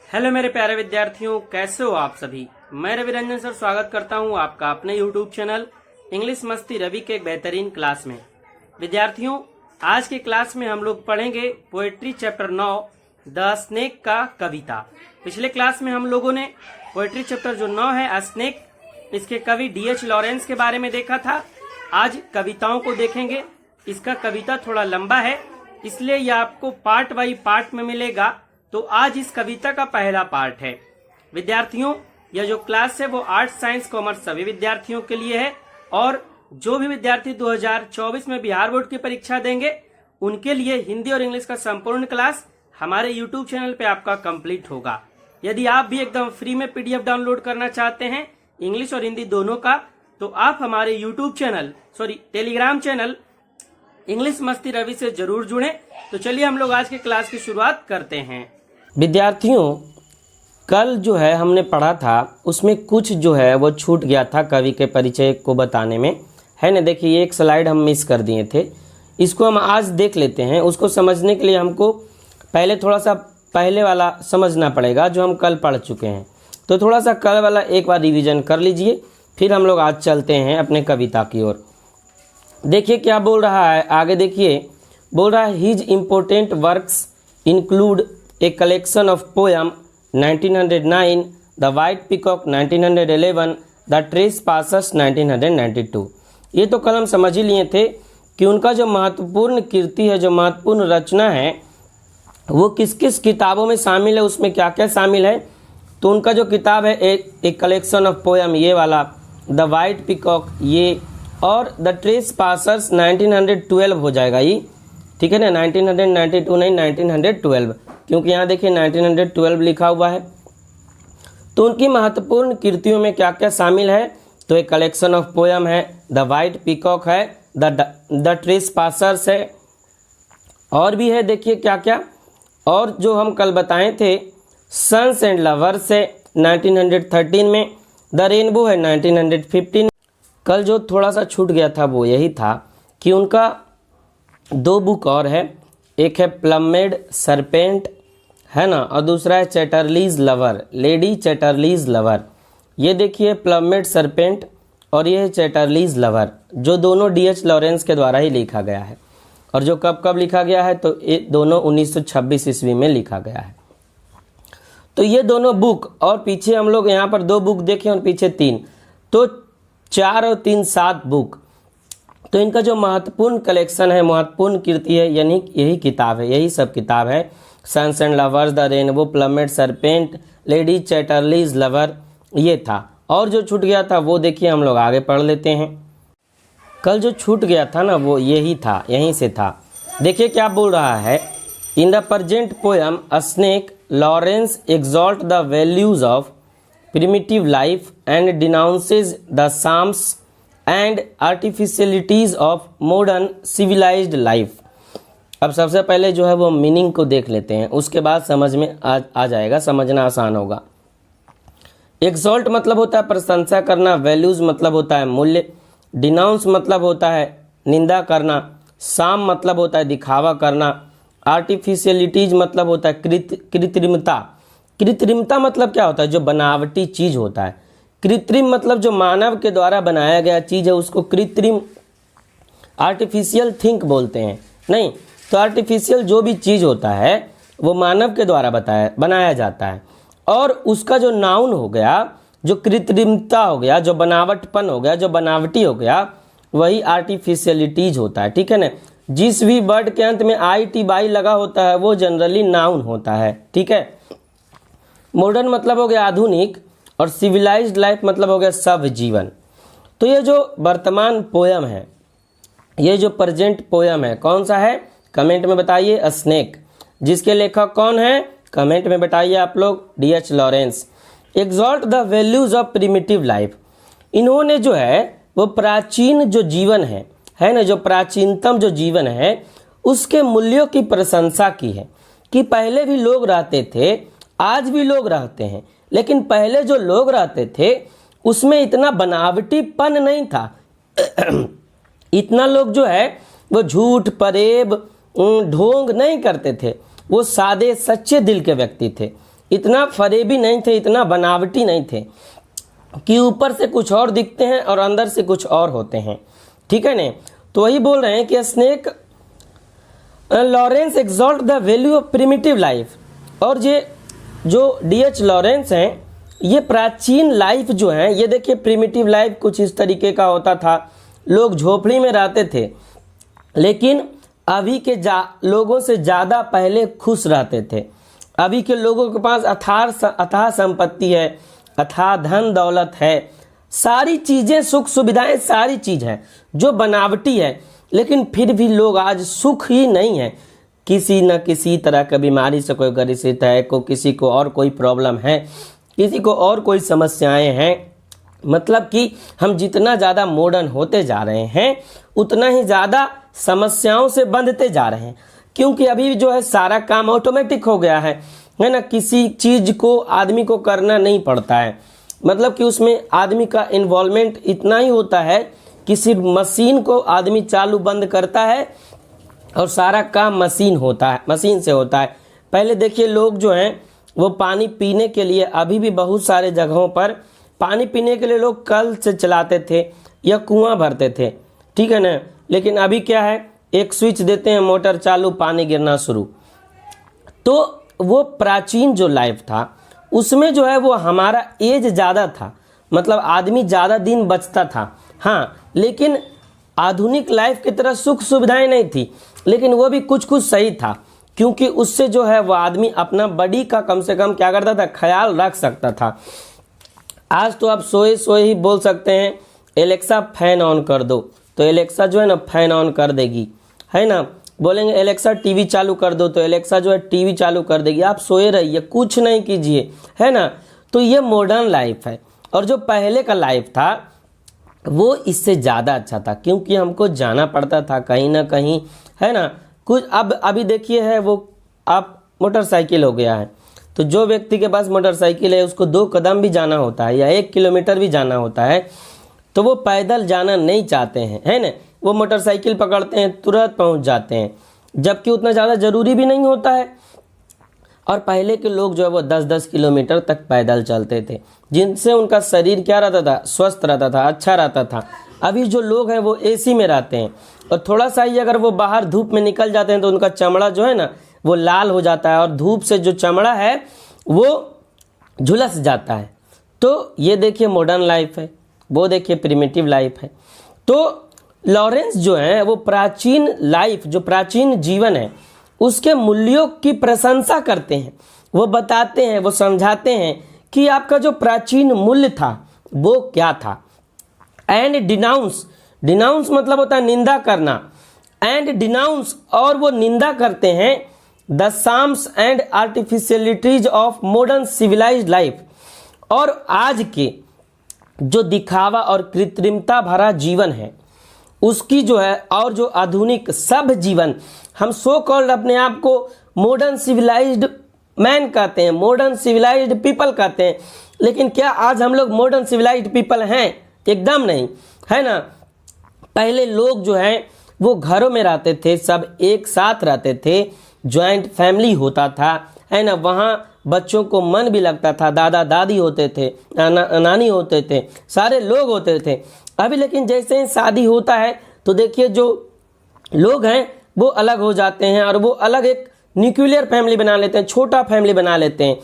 Hello मेरे प्यारे विद्यार्थियों, कैसे हो आप सभी। मैं रवि रंजन सर स्वागत करता हूं आपका अपने यूट्यूब चैनल इंग्लिश मस्ती रवि के एक बेहतरीन क्लास में। विद्यार्थियों, आज के क्लास में हम लोग पढ़ेंगे पोएट्री चैप्टर 9 द स्नेक का कविता। पिछले क्लास में हम लोगों ने पोएट्री चैप्टर जो 9 है स्नेक, इसके कवि D.H. लॉरेंस के बारे में देखा था। आज कविताओं को देखेंगे। इसका कविता थोड़ा लंबा है, इसलिए यह आपको पार्ट बाई पार्ट में मिलेगा। तो आज इस कविता का पहला पार्ट है। विद्यार्थियों, यह जो क्लास है वो आर्ट्स साइंस कॉमर्स सभी विद्यार्थियों के लिए है, और जो भी विद्यार्थी 2024 में बिहार बोर्ड की परीक्षा देंगे उनके लिए हिंदी और इंग्लिश का संपूर्ण क्लास हमारे यूट्यूब चैनल पे आपका कंप्लीट होगा। यदि आप भी एकदम फ्री में PDF डाउनलोड करना चाहते हैं इंग्लिश और हिंदी दोनों का, तो आप हमारे YouTube channel Telegram channel English मस्ती रवि से जरूर जुड़ें। तो चलिए हम लोग आज के क्लास की शुरुआत करते हैं। विद्यार्थियों, कल जो है हमने पढ़ा था उसमें कुछ जो है वो छूट गया था कवि के परिचय को बताने में, है ना। देखिए, एक स्लाइड हम मिस कर दिए थे, इसको हम आज देख लेते हैं। उसको समझने के लिए हमको पहले थोड़ा सा पहले वाला समझना पड़ेगा जो हम कल पढ़ चुके हैं। तो थोड़ा सा कल वाला एक बार रिवीजन कर लीजिए, फिर हम लोग आज चलते हैं अपने कविता की ओर। देखिए क्या बोल रहा है आगे। देखिए, बोल रहा है his important works include a collection of poem 1909, the white peacock 1911, the trace passers 1992। ये तो कल हम समझ ही लिए थे कि उनका जो महत्वपूर्ण कृति है, जो महत्वपूर्ण रचना है, वो किस किस किताबों में शामिल है, उसमें क्या क्या शामिल है। तो उनका जो किताब है एक कलेक्शन ऑफ पोएम, ये वाला, द वाइट पीकॉक ये, और द ट्रेस पासर्स 1912 हो जाएगा ये, ठीक है ना। 1992 नहीं, 1912, क्योंकि यहाँ देखिए 1912 लिखा हुआ है। तो उनकी महत्वपूर्ण कृतियों में क्या क्या शामिल है, तो एक कलेक्शन ऑफ पोएम है, द वाइट पीकॉक है, द ट्रेस पासर्स है, और भी है। देखिए क्या क्या, और जो हम कल बताए थे सन्स एंड लवर्स है 1913 में, द रेनबो है 1915। कल जो थोड़ा सा छूट गया था वो यही था कि उनका 2 बुक और है, एक है प्लमेड सरपेंट, है ना, और दूसरा है Chatterley's lover, lady Chatterley's Lover. ये देखिए प्लमेड सरपेंट और ये है चैटरलीज लवर, जो दोनों D.H. लॉरेंस के द्वारा ही लिखा गया है। और जो कब कब लिखा गया है, तो ये दोनों 1926 ईस्वी में लिखा गया है। तो ये दोनों बुक, और पीछे हम लोग यहाँ पर 2 बुक देखें और पीछे 3, तो 4 और 3 7 बुक। तो इनका जो महत्वपूर्ण कलेक्शन है, महत्वपूर्ण कृति है, यानी यही किताब है, यही सब किताब है, Sons and Lovers, the Rainbow, Plumed Serpent, Lady Chatterley's Lover, ये था। और जो छूट गया था वो देखिए हम लोग आगे पढ़ लेते हैं। कल जो छूट गया था ना वो यही था, यहीं से था। देखिए क्या बोल रहा है, in the present poem a snake Lawrence exalt the values of primitive life and denounces the charms and artificialities of modern civilized life। अब सबसे पहले जो है वो मीनिंग को देख लेते हैं, उसके बाद समझ में आ जाएगा, समझना आसान होगा। एक्सॉल्ट मतलब होता है प्रशंसा करना, वैल्यूज मतलब होता है मूल्य, डिनाउंस मतलब होता है निंदा करना, शाम मतलब होता है दिखावा करना, आर्टिफिशियलिटीज मतलब होता है कृत्रिमता। कृत्रिमता मतलब क्या होता है, जो बनावटी चीज होता है। कृत्रिम मतलब जो मानव के द्वारा बनाया गया चीज है उसको कृत्रिम, आर्टिफिशियल थिंक बोलते हैं। नहीं, तो आर्टिफिशियल जो भी चीज होता है वो मानव के द्वारा बनाया जाता है, और उसका जो नाउन हो गया, जो कृत्रिमता हो गया, जो बनावटपन हो गया, जो बनावटी हो गया, वही आर्टिफिशियलिटीज होता है, ठीक है ना। जिस भी वर्ड के अंत में ITY लगा होता है वो जनरली नाउन होता है, ठीक है। मॉडर्न मतलब हो गया आधुनिक, और सिविलाइज्ड लाइफ मतलब हो गया सब जीवन। तो ये जो वर्तमान पोयम है, ये जो प्रेजेंट पोयम है, कौन सा है, कमेंट में बताइए। अ स्नेक, जिसके लेखक कौन है, कमेंट में बताइए आप लोग, D.H. Lawrence. Exalt the values of primitive life, इन्होंने जो है वो प्राचीन जो जीवन है ना, जो प्राचीनतम जो जीवन है उसके मूल्यों की प्रशंसा की है। कि पहले भी लोग रहते थे, आज भी लोग रहते हैं, लेकिन पहले जो लोग रहते थे उसमें इतना बनावटीपन नहीं था। इतना लोग जो है वो झूठ फरेब ढोंग नहीं करते थे, वो सादे सच्चे दिल के व्यक्ति थे। इतना फरेबी नहीं थे, इतना बनावटी नहीं थे कि ऊपर से कुछ और दिखते हैं और अंदर से कुछ और होते हैं। ठीक है ना। तो वही बोल रहे हैं कि snake Lawrence exalt the value of primitive life. और ये जो डी.एच. लॉरेंस हैं, ये प्राचीन लाइफ जो है, ये देखिए प्रिमिटिव लाइफ कुछ इस तरीके का होता था। लोग झोपड़ी में रहते थे, लेकिन अभी के लोगों से ज़्यादा पहले खुश रहते थे। अभी के लोगों के पास अथाह संपत्ति है, अथाह धन दौलत है, सारी चीज़ें, सुख सुविधाएं, सारी चीज़ है जो बनावटी है, लेकिन फिर भी लोग आज सुख ही नहीं है। किसी न किसी तरह का बीमारी से कोई ग्रसित है, किसी को और कोई प्रॉब्लम है, किसी को और कोई समस्याएं हैं। मतलब कि हम जितना ज़्यादा मॉडर्न होते जा रहे हैं, उतना ही ज़्यादा समस्याओं से बंधते जा रहे हैं, क्योंकि अभी जो है सारा काम ऑटोमेटिक हो गया है ना। किसी चीज़ को आदमी को करना नहीं पड़ता है, मतलब कि उसमें आदमी का इन्वॉल्वमेंट इतना ही होता है कि सिर्फ मशीन को आदमी चालू बंद करता है और सारा काम मशीन से होता है। पहले देखिए लोग जो हैं वो पानी पीने के लिए, अभी भी बहुत सारे जगहों पर पानी पीने के लिए लोग कल से चलाते थे या कुआं भरते थे। ठीक है ना। लेकिन अभी क्या है, एक स्विच देते हैं, मोटर चालू, पानी गिरना शुरू। तो वो प्राचीन जो लाइफ था, उसमें जो है वो हमारा एज ज़्यादा था, मतलब आदमी ज़्यादा दिन बचता था। हाँ, लेकिन आधुनिक लाइफ की तरह सुख सुविधाएं नहीं थी, लेकिन वो भी कुछ कुछ सही था, क्योंकि उससे जो है वो आदमी अपना बॉडी का कम से कम क्या करता था, ख्याल रख सकता था। आज तो आप सोए सोए ही बोल सकते हैं एलेक्सा फैन ऑन कर दो, तो एलेक्सा जो है ना फैन ऑन कर देगी, है ना। बोलेंगे एलेक्सा टीवी चालू कर दो, तो एलेक्सा जो है टीवी चालू कर देगी। आप सोए रहिए, कुछ नहीं कीजिए, है ना। तो ये मॉडर्न लाइफ है। और जो पहले का लाइफ था वो इससे ज़्यादा अच्छा था, क्योंकि हमको जाना पड़ता था कहीं ना कहीं, है ना। कुछ अब अभी देखिए है वो, आप मोटरसाइकिल हो गया है, तो जो व्यक्ति के पास मोटरसाइकिल है उसको 2 कदम भी जाना होता है या 1 किलोमीटर भी जाना होता है, तो वो पैदल जाना नहीं चाहते हैं, है ना। वो मोटरसाइकिल पकड़ते हैं, तुरंत पहुंच जाते हैं, जबकि उतना ज़्यादा ज़रूरी भी नहीं होता है। और पहले के लोग जो है वो 10-10 किलोमीटर तक पैदल चलते थे, जिनसे उनका शरीर क्या रहता था, स्वस्थ रहता था, अच्छा रहता था। अभी जो लोग हैं वो एसी में रहते हैं, और थोड़ा सा ही अगर वो बाहर धूप में निकल जाते हैं तो उनका चमड़ा जो है ना वो लाल हो जाता है, और धूप से जो चमड़ा है वो झुलस जाता है। तो ये देखिए मॉडर्न लाइफ है, वो देखिए प्रिमिटिव लाइफ है। तो लॉरेंस जो है वो प्राचीन लाइफ, जो प्राचीन जीवन है, उसके मूल्यों की प्रशंसा करते हैं। वो बताते हैं, वो समझाते हैं कि आपका जो प्राचीन मूल्य था वो क्या था। एंड डिनाउंस मतलब होता है निंदा करना, एंड डिनाउंस, और वो निंदा करते हैं the shams and artificialities of modern civilised life. और आज के जो दिखावा और कृत्रिमता भरा जीवन है उसकी जो है, और जो आधुनिक सब जीवन, हम सो कॉल्ड अपने आप को मॉडर्न सिविलाइज्ड मैन कहते हैं, मॉडर्न सिविलाइज्ड पीपल कहते हैं, लेकिन क्या आज हम लोग मॉडर्न सिविलाइज्ड पीपल हैं? एकदम नहीं, है ना। पहले लोग जो हैं वो घरों में रहते थे, सब एक साथ रहते थे, ज्वाइंट फैमिली होता था, है ना। वहाँ बच्चों को मन भी लगता था, दादा दादी होते थे, नानी होते थे, सारे लोग होते थे। अभी लेकिन जैसे ही शादी होता है तो देखिए जो लोग हैं वो अलग हो जाते हैं, और वो अलग एक न्यूक्लियर फैमिली बना लेते हैं, छोटा फैमिली बना लेते हैं।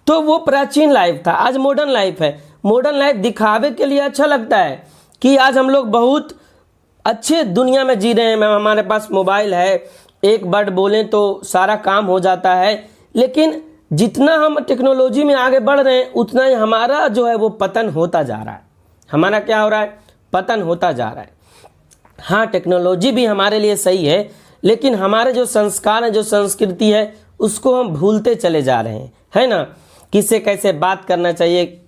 तो वो प्राचीन लाइफ था, आज मॉडर्न लाइफ है। मॉडर्न लाइफ दिखावे के लिए अच्छा लगता है कि आज हम लोग बहुत अच्छे दुनिया में जी रहे हैं, हमारे पास मोबाइल है, एक वर्ड बोलें तो सारा काम हो जाता है। लेकिन जितना हम टेक्नोलॉजी में आगे बढ़ रहे हैं उतना ही हमारा जो है वो पतन होता जा रहा है। हमारा क्या हो रहा है? पतन होता जा रहा है। हाँ, टेक्नोलॉजी भी हमारे लिए सही है, लेकिन हमारे जो संस्कार है, जो संस्कृति है, उसको हम भूलते चले जा रहे हैं, है ना। किससे कैसे बात करना चाहिए,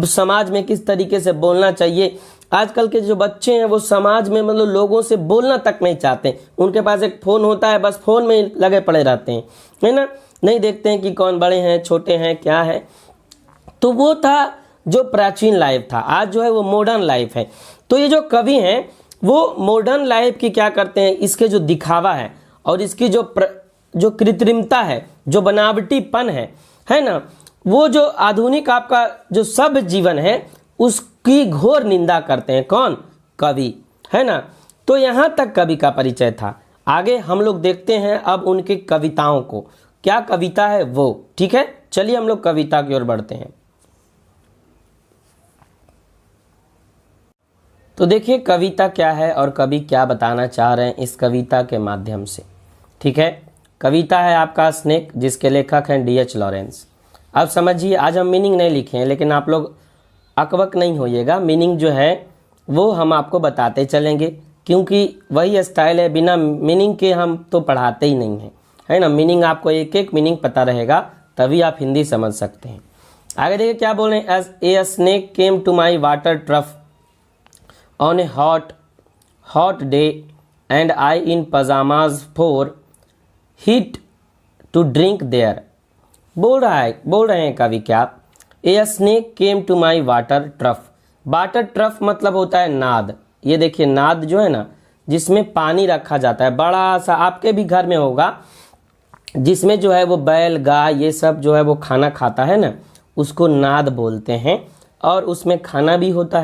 समाज में किस तरीके से बोलना चाहिए। आजकल के जो बच्चे हैं वो समाज में मतलब लोगों से बोलना तक नहीं चाहते। उनके पास एक फ़ोन होता है, बस फ़ोन में लगे पड़े रहते हैं, है ना। नहीं देखते हैं कि कौन बड़े हैं, छोटे हैं, क्या है। तो वो था जो प्राचीन लाइफ था। आज जो है वो मॉडर्न लाइफ है। तो ये जो कवि हैं वो मॉडर्न लाइफ की क्या करते हैं, इसके जो दिखावा है और इसकी जो कृत्रिमता है, जो बनावटीपन है है ना, वो जो आधुनिक आपका जो सब जीवन है उसकी घोर निंदा करते हैं। कौन? कवि, है ना। तो यहाँ तक कवि का परिचय था। आगे हम लोग देखते हैं अब उनकी कविताओं को, क्या कविता है वो। ठीक है, चलिए हम लोग कविता की ओर बढ़ते हैं। तो देखिए कविता क्या है और कवि क्या बताना चाह रहे हैं इस कविता के माध्यम से। ठीक है, कविता है आपका स्नेक, जिसके लेखक हैं D.H. लॉरेंस। अब समझिए, आज हम मीनिंग नहीं लिखे हैं, लेकिन आप लोग अकबक नहीं होइएगा, मीनिंग जो है वो हम आपको बताते चलेंगे, क्योंकि वही स्टाइल है, बिना मीनिंग के हम तो पढ़ाते ही नहीं हैं, है ना। मीनिंग आपको एक एक मीनिंग पता रहेगा, तभी आप हिंदी समझ सकते हैं। आगे देखिए क्या बोल रहे हैं। As a snake came to my water trough on a hot day and I in pyjamas for heat to drink there. बोल रहे हैं कवि क्या, a snake came to my water trough. Water trough मतलब होता है नाद। ये देखिए नाद जो है ना, जिसमें पानी रखा जाता है, बड़ा सा, आपके भी घर में होगा, जिसमें जो है वो बैल गाय ये सब जो है वो खाना खाता है ना, उसको नाद बोलते हैं। और उसमें खाना भी होता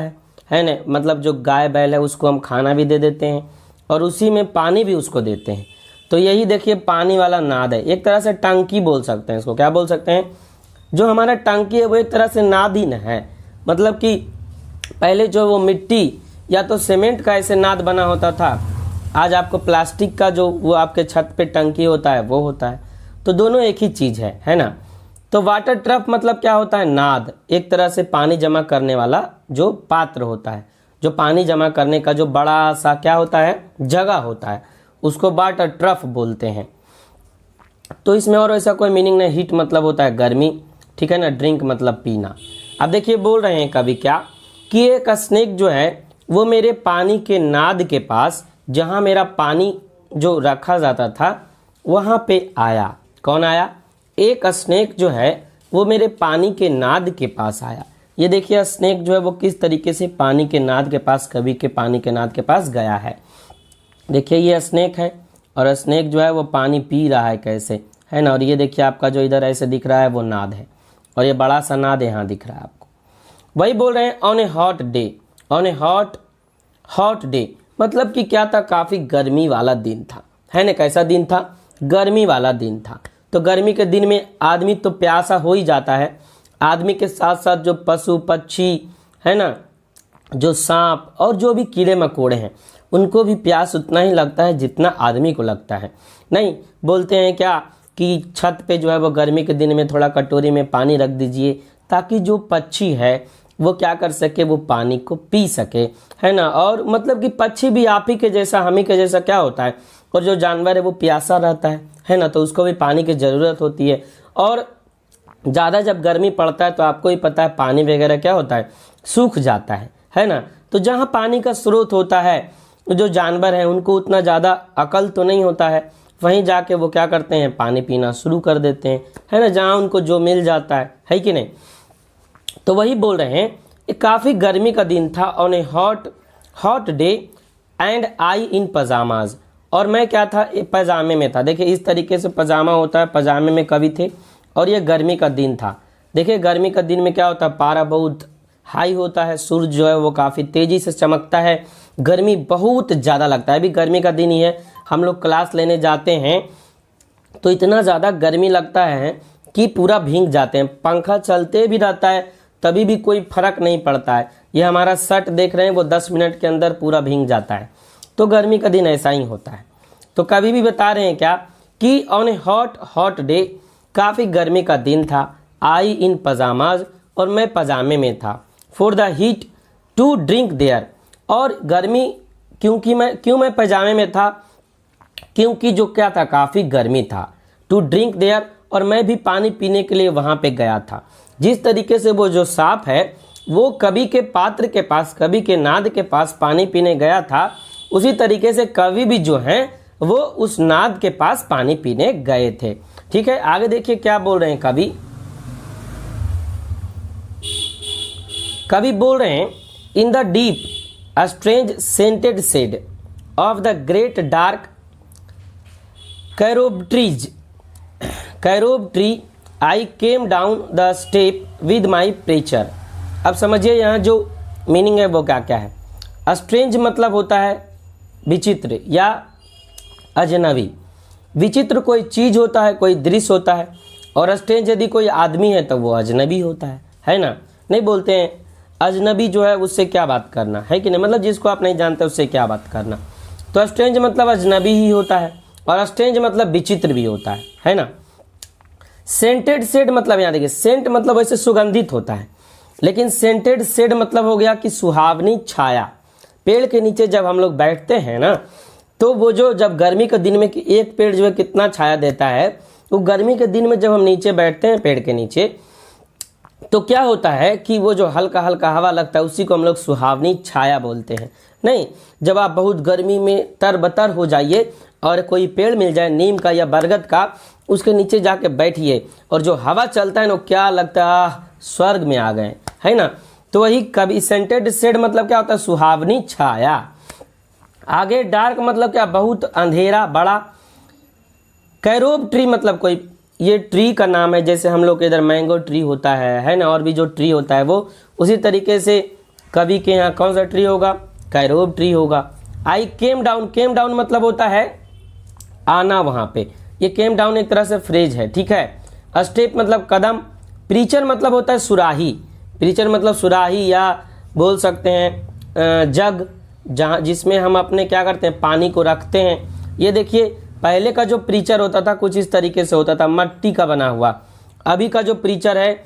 है ना, मतलब जो गाय बैल है उसको हम खाना भी दे देते हैं और उसी में पानी भी उसको देते हैं। तो यही देखिए पानी वाला नाद है, एक तरह से टंकी बोल सकते हैं इसको। क्या बोल सकते हैं? जो हमारा टंकी है वो एक तरह से नाद ही न है। मतलब कि पहले जो वो मिट्टी या तो सीमेंट का ऐसे नाद बना होता था, आज आपको प्लास्टिक का जो वो आपके छत पे टंकी होता है वो होता है। तो दोनों एक ही चीज़ है ना। तो वाटर ट्रफ मतलब क्या होता है? नाद, एक तरह से पानी जमा करने वाला जो पात्र होता है, जो पानी जमा करने का जो बड़ा सा क्या होता है, जगह होता है, उसको वाटर ट्रफ बोलते हैं। तो इसमें और ऐसा कोई मीनिंग नहीं। हीट मतलब होता है गर्मी, ठीक है ना। ड्रिंक मतलब पीना। अब देखिए बोल रहे हैं कवि क्या, कि एक स्नेक जो है वो मेरे पानी के नाद के पास, जहाँ मेरा पानी जो रखा जाता था वहाँ पे आया। कौन आया? एक स्नेक जो है वो मेरे पानी के नाद के पास आया। ये देखिए स्नेक जो है वो किस तरीके से पानी के नाद के पास, कवि के पानी के नाद के पास गया है। देखिए ये स्नेक है और स्नेक जो है वो पानी पी रहा है कैसे, है ना। और ये देखिए आपका जो इधर ऐसे दिख रहा है वो नाद है, और ये बड़ा सा नाद यहाँ दिख रहा है आपको। वही बोल रहे हैं on a hot day. On a hot day मतलब कि क्या था? काफ़ी गर्मी वाला दिन था, है ना। कैसा दिन था? गर्मी वाला दिन था। तो गर्मी के दिन में आदमी तो प्यासा हो ही जाता है। आदमी के साथ साथ जो पशु पक्षी है ना, जो सांप और जो भी कीड़े मकोड़े हैं, उनको भी प्यास उतना ही लगता है जितना आदमी को लगता है। नहीं बोलते हैं क्या कि छत पे जो है वो गर्मी के दिन में थोड़ा कटोरी में पानी रख दीजिए, ताकि जो पक्षी है वो क्या कर सके, वो पानी को पी सके, है ना। और मतलब कि पक्षी भी आप ही के जैसा, हम ही के जैसा क्या होता है, और जो जानवर है वो प्यासा रहता है ना। तो उसको भी पानी की ज़रूरत होती है। और ज़्यादा जब गर्मी पड़ता है तो आपको ही पता है पानी वगैरह क्या होता है, सूख जाता है ना। तो जहाँ पानी का स्रोत होता है, जो जानवर हैं उनको उतना ज़्यादा अकल तो नहीं होता है, वहीं जाके वो क्या करते हैं, पानी पीना शुरू कर देते हैं, है ना, जहाँ उनको जो मिल जाता है कि नहीं। तो वही बोल रहे हैं, काफ़ी गर्मी का दिन था। On a hot day and I in pyjamas, और मैं क्या था, पजामे में था। देखिए इस तरीके से पजामा होता है, पजामे में कवि थे, और ये गर्मी का दिन था। देखिए गर्मी का दिन में क्या होता है, पारा बहुत हाई होता है, सूरज जो है वो काफ़ी तेज़ी से चमकता है, गर्मी बहुत ज़्यादा लगता है। अभी गर्मी का दिन ही है, हम लोग क्लास लेने जाते हैं तो इतना ज़्यादा गर्मी लगता है कि पूरा भीग जाते हैं। पंखा चलते भी रहता है तभी भी कोई फर्क नहीं पड़ता है। ये हमारा शर्ट देख रहे हैं वो 10 मिनट के अंदर पूरा भीग जाता है। तो गर्मी का दिन ऐसा ही होता है। तो कवि भी बता रहे हैं क्या कि ऑन ए हॉट डे, काफ़ी गर्मी का दिन था, आई इन पजामाज, और मैं पजामे में था, for the heat to drink there, और गर्मी क्यों मैं पजामे में था, क्योंकि जो क्या था, काफ़ी गर्मी था। टू ड्रिंक देयर, और मैं भी पानी पीने के लिए वहाँ पे गया था। जिस तरीके से वो जो सांप है वो कवि के पात्र के पास, कवि के नाद के पास पानी पीने गया था, उसी तरीके से कवि भी जो हैं वो उस नाद के पास पानी पीने गए थे। ठीक है, आगे देखिए क्या बोल रहे हैं कवि। कवि बोल रहे हैं, in the deep strange scented shade of the great dark carob tree I came down the step with my pitcher. अब समझिए यहाँ जो मीनिंग है वो क्या क्या है। स्ट्रेंज मतलब होता है विचित्र या अजनबी। विचित्र कोई चीज़ होता है, कोई दृश्य होता है, और स्ट्रेंज यदि कोई आदमी है तो वो अजनबी होता है ना। नहीं बोलते हैं अजनबी जो है उससे क्या बात करना है कि नहीं, मतलब जिसको आप नहीं जानते उससे क्या बात करना। तो स्ट्रेंज मतलब अजनबी ही होता है, और स्ट्रेंज मतलब विचित्र भी होता है ना। सेंटेड शेड मतलब यहाँ देखिए, सेंट मतलब वैसे सुगंधित होता है, लेकिन सेंटेड शेड मतलब हो गया कि सुहावनी छाया। पेड़ के नीचे जब हम लोग बैठते हैं ना, तो वो जो जब गर्मी के दिन में कि एक पेड़ जो है कितना छाया देता है, वो गर्मी के दिन में जब हम नीचे बैठते हैं पेड़ के नीचे, तो क्या होता है कि वो जो हल्का हल्का हवा लगता है उसी को हम लोग सुहावनी छाया बोलते हैं। नहीं, जब आप बहुत गर्मी में तरबतर हो जाइए और कोई पेड़ मिल जाए नीम का या बरगद का, उसके नीचे जाके बैठिए और जो हवा चलता है ना, क्या लगता है स्वर्ग में आ गए, है ना। तो वही कभी सेंटेड शेड मतलब क्या होता है, सुहावनी छाया। आगे डार्क मतलब क्या, बहुत अंधेरा बड़ा। कैरोब ट्री मतलब कोई, ये ट्री का नाम है, जैसे हम लोग के इधर मैंगो ट्री होता है ना, और भी जो ट्री होता है वो उसी तरीके से कवि के यहाँ कौन सा ट्री होगा, कैरोब ट्री होगा। आई केम डाउन, केम डाउन मतलब होता है आना वहाँ पे, ये केम डाउन एक तरह से फ्रेज है, ठीक है। स्टेप मतलब कदम। प्रीचर मतलब होता है सुराही, प्रीचर मतलब सुराही, या बोल सकते हैं जग, जहाँ जिसमें हम अपने क्या करते हैं पानी को रखते हैं। ये देखिए पहले का जो प्रीचर होता था कुछ इस तरीके से होता था, मट्टी का बना हुआ। अभी का जो प्रीचर है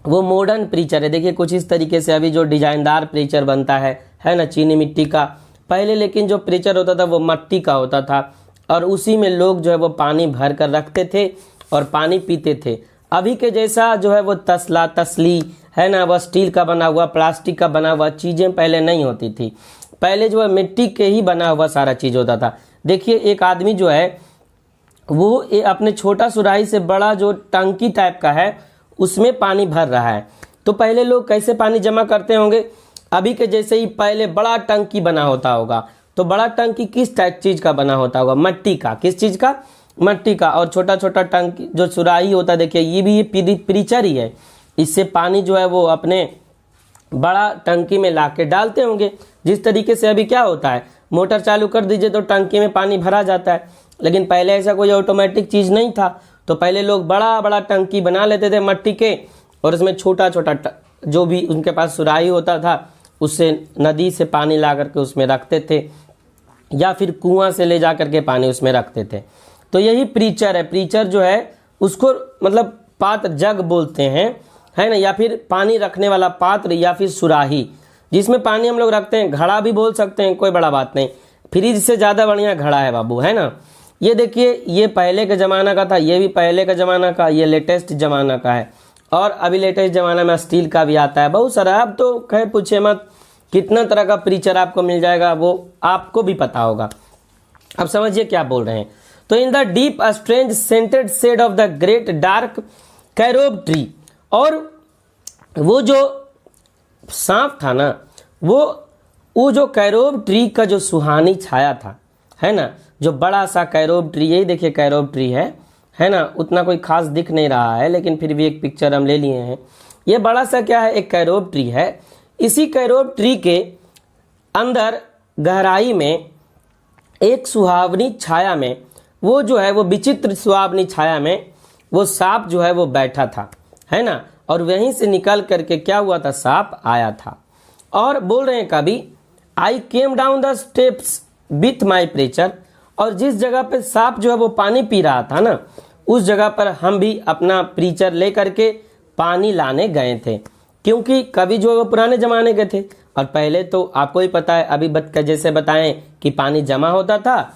वो मॉडर्न प्रीचर है, देखिए कुछ इस तरीके से अभी जो डिजाइनदार प्रीचर बनता है ना, चीनी मिट्टी का। पहले लेकिन जो प्रीचर होता था वो मट्टी का होता था, और उसी में लोग जो है वो पानी भर कर रखते थे और पानी पीते थे। अभी के जैसा जो है वो तसला तसली है ना, वह स्टील का बना हुआ, प्लास्टिक का बना हुआ चीज़ें पहले नहीं होती थी। पहले जो है मिट्टी के ही बना हुआ सारा चीज़ होता था। देखिए एक आदमी जो है वो अपने छोटा सुराही से बड़ा जो टंकी टाइप का है उसमें पानी भर रहा है। तो पहले लोग कैसे पानी जमा करते होंगे, अभी के जैसे ही पहले बड़ा टंकी बना होता होगा। तो बड़ा टंकी किस टाइप चीज़ का बना होता होगा, मट्टी का। किस चीज़ का, मट्टी का। और छोटा छोटा टंकी जो सुराही होता है, देखिए ये भी ये प्रीचर ही है। इससे पानी जो है वो अपने बड़ा टंकी में ला के डालते होंगे। जिस तरीके से अभी क्या होता है, मोटर चालू कर दीजिए तो टंकी में पानी भरा जाता है, लेकिन पहले ऐसा कोई ऑटोमेटिक चीज़ नहीं था। तो पहले लोग बड़ा बड़ा टंकी बना लेते थे मट्टी के, और उसमें छोटा छोटा जो भी उनके पास सुराही होता था उससे नदी से पानी ला करके उसमें रखते थे, या फिर कुआं से ले जा करके पानी उसमें रखते थे। तो यही प्रीचर है। प्रीचर जो है उसको मतलब पात्र जग बोलते हैं, है ना, या फिर पानी रखने वाला पात्र, या फिर सुराही जिसमें पानी हम लोग रखते हैं। घड़ा भी बोल सकते हैं, कोई बड़ा बात नहीं। फ्रिज से ज़्यादा बढ़िया घड़ा है बाबू, है ना। ये देखिए ये पहले के ज़माना का था, ये भी पहले का ज़माना का, ये लेटेस्ट ज़माना का है। और अभी लेटेस्ट ज़माना में स्टील का भी आता है बहुत सारा। अब तो खैर पूछे मत, कितना तरह का प्रीचर आपको मिल जाएगा वो आपको भी पता होगा। अब समझिए क्या बोल रहे हैं। तो in the deep strange scented shade of the great dark carob tree, और वो जो सांप था ना, वो जो कैरोब ट्री का जो सुहानी छाया था, है ना, जो बड़ा सा कैरोब ट्री, यही देखिए कैरोब ट्री है ना। उतना कोई खास दिख नहीं रहा है, लेकिन फिर भी एक पिक्चर हम ले लिए हैं। ये बड़ा सा क्या है, एक कैरोब ट्री है। इसी कैरोब ट्री के अंदर गहराई में एक सुहावनी छाया में, वो जो है वो विचित्र सुहावनी छाया में वो सांप जो है वो बैठा था, है ना। और वहीं से निकल करके क्या हुआ था, सांप आया था। और बोल रहे हैं कभी, I came down the steps with my pitcher, और जिस जगह पे सांप जो है वो पानी पी रहा था ना, उस जगह पर हम भी अपना प्रीचर ले करके पानी लाने गए थे। क्योंकि कवि जो है वो पुराने ज़माने के थे, और पहले तो आपको ही पता है, अभी जैसे बताएं कि पानी जमा होता था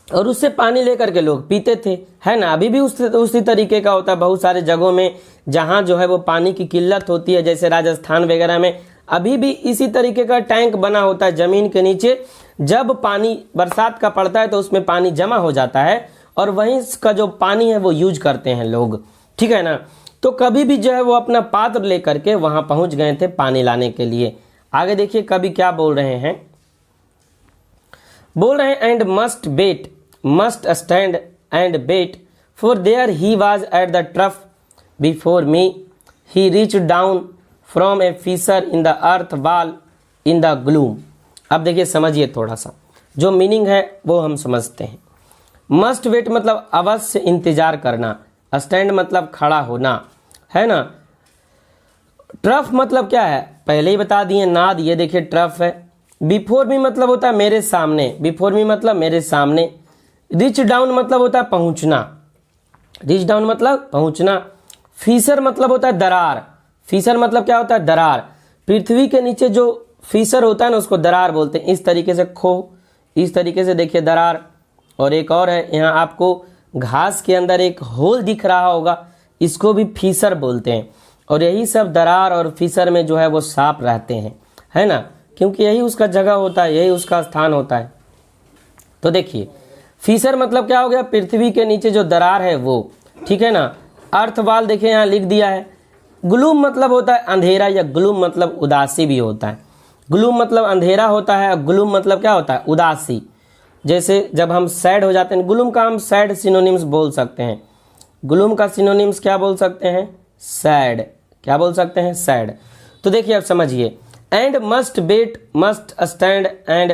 और उससे पानी लेकर के लोग पीते थे, है ना। अभी भी उसी तरीके का होता है बहुत सारे जगहों में जहाँ जो है वो पानी की किल्लत होती है, जैसे राजस्थान वगैरह में अभी भी इसी तरीके का टैंक बना होता है ज़मीन के नीचे। जब पानी बरसात का पड़ता है तो उसमें पानी जमा हो जाता है, और वहीं का जो पानी है वो यूज करते हैं लोग, ठीक है ना। तो कभी भी जो है वो अपना पात्र लेकर के वहाँ पहुँच गए थे पानी लाने के लिए। आगे देखिए कभी क्या बोल रहे हैं, and must stand and wait, for there he was at the trough before me, he reach down from a fissure in the earth wall in the gloom. अब देखिए समझिए थोड़ा सा, जो मीनिंग है वो हम समझते हैं। मस्ट वेट मतलब अवश्य इंतजार करना, स्टैंड मतलब खड़ा होना, है ना। ट्रफ मतलब क्या है, पहले ही बता दिए, नाद। ये देखिए ट्रफ है। बिफोर मी मतलब होता है मेरे सामने, बिफोर मी मतलब मेरे सामने। रिच डाउन मतलब होता है पहुंचना, रिच डाउन मतलब पहुंचना। फिशर मतलब होता है दरार, फिशर मतलब क्या होता है, दरार। पृथ्वी के नीचे जो फिशर होता है ना उसको दरार बोलते हैं। इस तरीके से खो, इस तरीके से देखिए दरार। और एक और है, यहाँ आपको घास के अंदर एक होल दिख रहा होगा, इसको भी फिशर बोलते हैं। और यही सब दरार और फिशर में जो है वो सांप रहते हैं, है ना, क्योंकि यही उसका जगह होता है, यही उसका स्थान होता है। तो देखिए फिशर मतलब क्या हो गया, पृथ्वी के नीचे जो दरार है वो, ठीक है ना। अर्थवाल देखिए यहाँ लिख दिया है। ग्लूम मतलब होता है अंधेरा, या ग्लूम मतलब उदासी भी होता है। ग्लूम मतलब अंधेरा होता है, ग्लूम मतलब क्या होता है, उदासी। जैसे जब हम सैड हो जाते हैं, ग्लूम का हम सैड सिनोनिम्स बोल सकते हैं। ग्लूम का सिनोनिम्स क्या बोल सकते हैं, सैड। क्या बोल सकते हैं, सैड। तो देखिए अब समझिए, and must wait, must stand and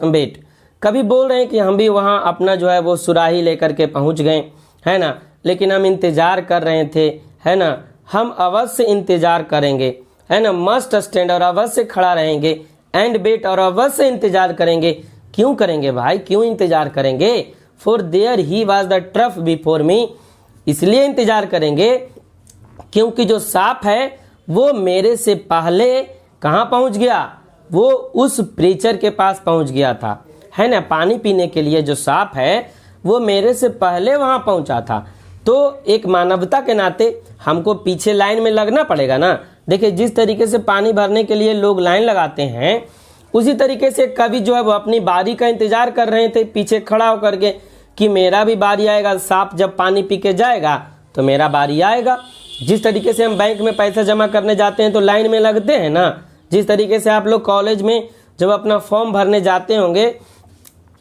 wait. कभी बोल रहे हैं कि हम भी वहाँ अपना जो है वो सुराही लेकर के पहुँच गए, है ना, लेकिन हम इंतजार कर रहे थे, है ना, हम अवश्य इंतजार करेंगे, है ना। मस्ट स्टैंड और अवश्य खड़ा रहेंगे, एंड वेट और अवश्य इंतजार करेंगे। क्यों करेंगे भाई, क्यों इंतजार करेंगे, for there he was the trough before me, इसलिए इंतजार करेंगे क्योंकि जो सांप है वो मेरे से पहले कहाँ पहुँच गया, वो उस प्रीचर के पास पहुँच गया था, है ना। पानी पीने के लिए जो सांप है वो मेरे से पहले वहाँ पहुँचा था। तो एक मानवता के नाते हमको पीछे लाइन में लगना पड़ेगा ना। देखिए जिस तरीके से पानी भरने के लिए लोग लाइन लगाते हैं, उसी तरीके से कवि जो है वो अपनी बारी का इंतजार कर रहे थे पीछे खड़ा होकर के, कि मेरा भी बारी आएगा, सांप जब पानी पी के जाएगा तो मेरा बारी आएगा। जिस तरीके से हम बैंक में पैसा जमा करने जाते हैं तो लाइन में लगते हैं ना, जिस तरीके से आप लोग कॉलेज में जब अपना फॉर्म भरने जाते होंगे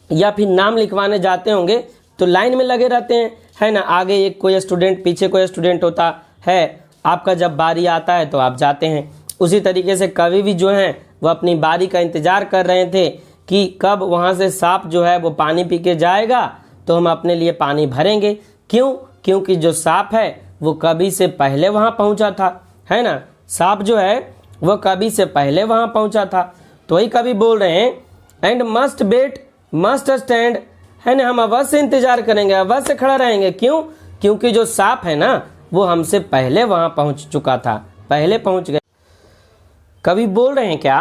या फिर नाम लिखवाने जाते होंगे तो लाइन में लगे रहते हैं, है ना। आगे एक कोई स्टूडेंट, पीछे कोई स्टूडेंट होता है, आपका जब बारी आता है तो आप जाते हैं। उसी तरीके से कवि भी जो हैं वो अपनी बारी का इंतजार कर रहे थे कि कब वहाँ से सांप जो है वो पानी पी के जाएगा तो हम अपने लिए पानी भरेंगे। क्यों, क्योंकि जो सांप है वो कवि से पहले वहाँ पहुँचा था, है ना। सांप जो है वो कवि से पहले वहाँ पहुँचा था। तो वही कवि बोल रहे हैं, and must wait must stand, है ना, हम अवश्य इंतजार करेंगे, अवश्य खड़ा रहेंगे। क्यों, क्योंकि जो सांप है ना वो हमसे पहले वहाँ पहुँच चुका था, पहले पहुँच गए। कवि बोल रहे हैं क्या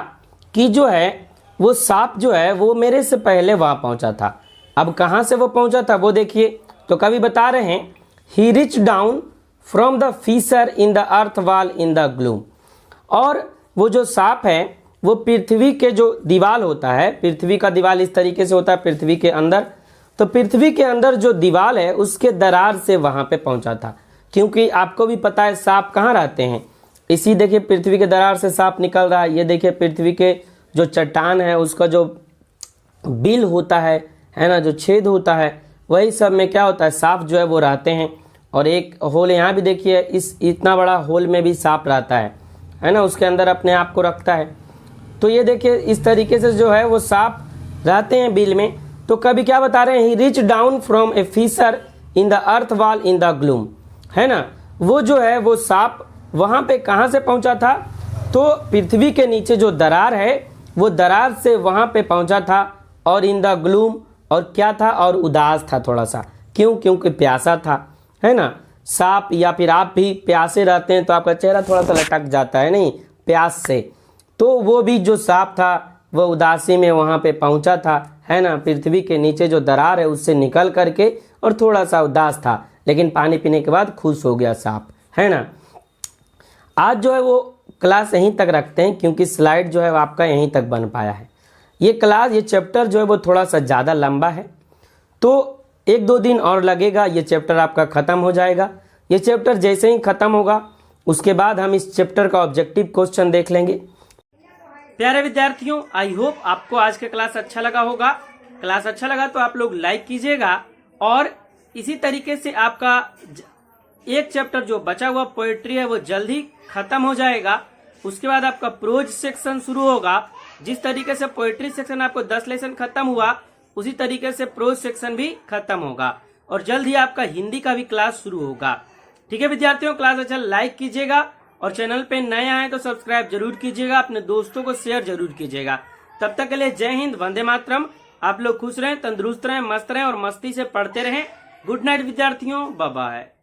कि जो है वो सांप जो है वो मेरे से पहले वहाँ पहुँचा था। अब कहाँ से वो पहुँचा था वो देखिए, तो कवि बता रहे हैं, he reached down from the fissure in the earth wall in the gloom. और वो जो सांप है वो पृथ्वी के जो दीवाल होता है, पृथ्वी का दीवाल इस तरीके से होता है पृथ्वी के अंदर, तो पृथ्वी के अंदर जो दीवाल है उसके दरार से वहाँ पे पहुँचा था। क्योंकि आपको भी पता है सांप कहाँ रहते हैं, इसी देखिए पृथ्वी के दरार से सांप निकल रहा है। ये देखिए पृथ्वी के जो चट्टान है उसका जो बिल होता है ना, जो छेद होता है, वही सब में क्या होता है, सांप जो है वो रहते हैं। और एक होल यहाँ भी देखिए, इस इतना बड़ा होल में भी सांप रहता है ना, उसके अंदर अपने आप को रखता है। तो ये देखिए इस तरीके से जो है वो सांप रहते हैं बिल में। तो कभी क्या बता रहे हैं, he reached down from a fissure in the earth wall in the gloom, है ना। वो जो है वो सांप वहाँ पे कहाँ से पहुँचा था, तो पृथ्वी के नीचे जो दरार है वो दरार से वहाँ पे पहुँचा था। और इन द ग्लूम, और क्या था, और उदास था थोड़ा सा। क्यों, क्योंकि प्यासा था, है ना। सांप या फिर आप भी प्यासे रहते हैं तो आपका चेहरा थोड़ा सा लटक जाता है नहीं, प्यास से। तो वो भी जो सांप था वो उदासी में वहाँ पे पहुँचा था, है ना। पृथ्वी के नीचे जो दरार है उससे निकल करके और थोड़ा सा उदास था, लेकिन पानी पीने के बाद खुश हो गया सांप, है ना। आज जो है वो क्लास यहीं तक रखते हैं क्योंकि स्लाइड जो है वो आपका यहीं तक बन पाया है। ये क्लास, ये चैप्टर जो है वो थोड़ा सा ज़्यादा लंबा है, तो 1-2 दिन और लगेगा, ये चैप्टर आपका ख़त्म हो जाएगा। ये चैप्टर जैसे ही ख़त्म होगा उसके बाद हम इस चैप्टर का ऑब्जेक्टिव क्वेश्चन देख लेंगे। प्यारे विद्यार्थियों, आई होप आपको आज का क्लास अच्छा लगा होगा। क्लास अच्छा लगा तो आप लोग लाइक कीजिएगा और इसी तरीके से आपका एक चैप्टर जो बचा हुआ पोएट्री है वो जल्द ही खत्म हो जाएगा। उसके बाद आपका प्रोज सेक्शन शुरू होगा। जिस तरीके से पोएट्री सेक्शन आपको 10 लेसन खत्म हुआ, उसी तरीके से प्रोज सेक्शन भी खत्म होगा और जल्द ही आपका हिंदी का भी क्लास शुरू होगा। ठीक है विद्यार्थियों, क्लास अच्छा लाइक कीजिएगा और चैनल पे नए आए तो सब्सक्राइब जरूर कीजिएगा, अपने दोस्तों को शेयर जरूर कीजिएगा। तब तक के लिए जय हिंद, वंदे मातरम। आप लोग खुश रहें, तंदुरुस्त रहें, मस्त रहें और मस्ती से पढ़ते रहें। गुड नाइट विद्यार्थियों, बाय बाय।